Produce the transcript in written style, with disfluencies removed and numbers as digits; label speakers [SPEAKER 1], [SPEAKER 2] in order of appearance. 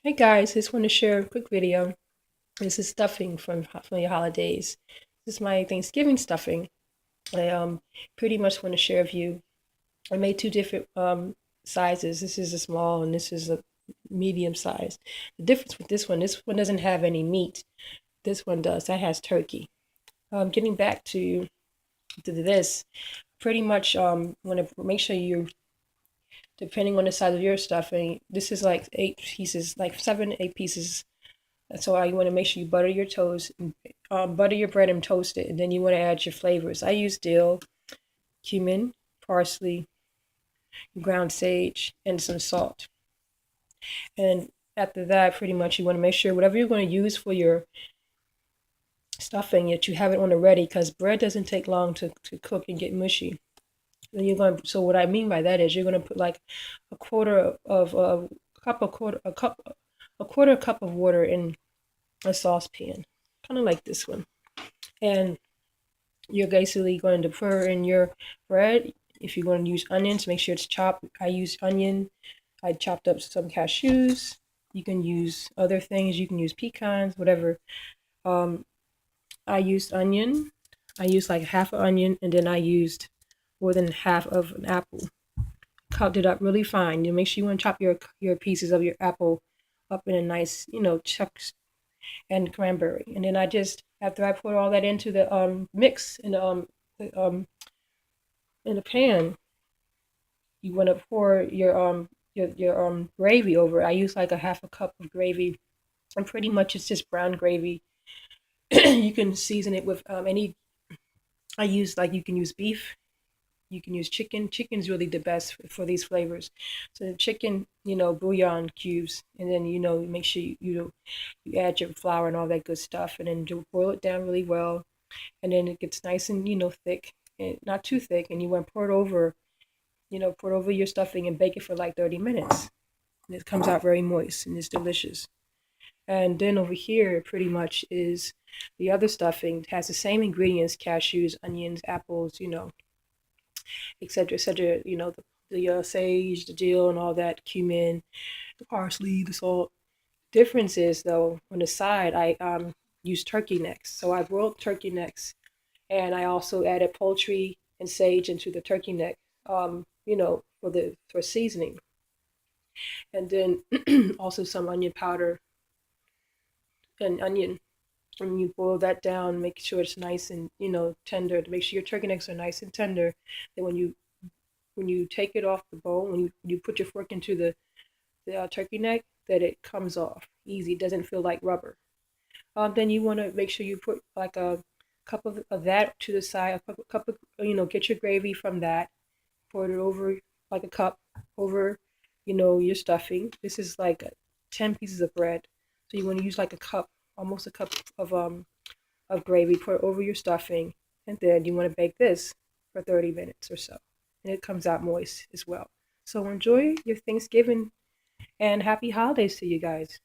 [SPEAKER 1] Hey guys, just want to share a quick video. This is stuffing from your holidays. This is my Thanksgiving stuffing. I pretty much want to share with you. I made two different sizes. This is a small and this is a medium size. The difference with this one doesn't have any meat. This one does. That has turkey. Getting back to this, pretty much want to make sure you, depending on the size of your stuffing, this is like 8 pieces, like 7, 8 pieces. So you want to make sure you butter your toast, butter your bread and toast it, and then you want to add your flavors. I use dill, cumin, parsley, ground sage, and some salt. And after that, pretty much you want to make sure whatever you're going to use for your stuffing, that you have it on the ready, because bread doesn't take long to cook and get mushy. Then you're going. So what I mean by that is you're going to put like a quarter of a cup, a quarter cup of water in a saucepan, kind of like this one. And you're basically going to pour in your bread. If you're going to use onions, make sure it's chopped. I use onion. I chopped up some cashews. You can use other things. You can use pecans, whatever. Um, I used onion. I used like half an onion, and then I used more than half of an apple. Chopped it up really fine. You make sure you want to chop your pieces of your apple up in a nice, chunks, and cranberry. And then I just, after I put all that into the mix the, in the pan, you want to pour your gravy over it. I use like a half a cup of gravy, and pretty much it's just brown gravy. You can season it with any. I use, like, you can use beef, you can use chicken. Chicken's really the best for these flavors. So the chicken, bouillon cubes, and then make sure you add your flour and all that good stuff, and then you boil it down really well, and then it gets nice and thick, and not too thick, and you want to pour it over your stuffing and bake it for like 30 minutes. And it comes out very moist and it's delicious. And then over here, pretty much is the other stuffing. It has the same ingredients: cashews, onions, apples, etc., etc. The sage, the dill, and all that, cumin, the parsley, the salt. Difference is, though, on the side, I use turkey necks. So I boiled turkey necks, and I also added poultry and sage into the turkey neck, for seasoning, and then also some onion powder and onion. And you boil that down, make sure it's nice and tender. To make sure your turkey necks are nice and tender. Then when you take it off the bone, when you put your fork into the turkey neck, that it comes off easy. It doesn't feel like rubber. Then you want to make sure you put like a cup of that to the side. A cup of, get your gravy from that. Pour it over like a cup over, your stuffing. This is like 10 pieces of bread. So you want to use like a cup, almost a cup of gravy. Pour it over your stuffing, and then you want to bake this for 30 minutes or so, and it comes out moist as well. So enjoy your Thanksgiving and happy holidays to you guys.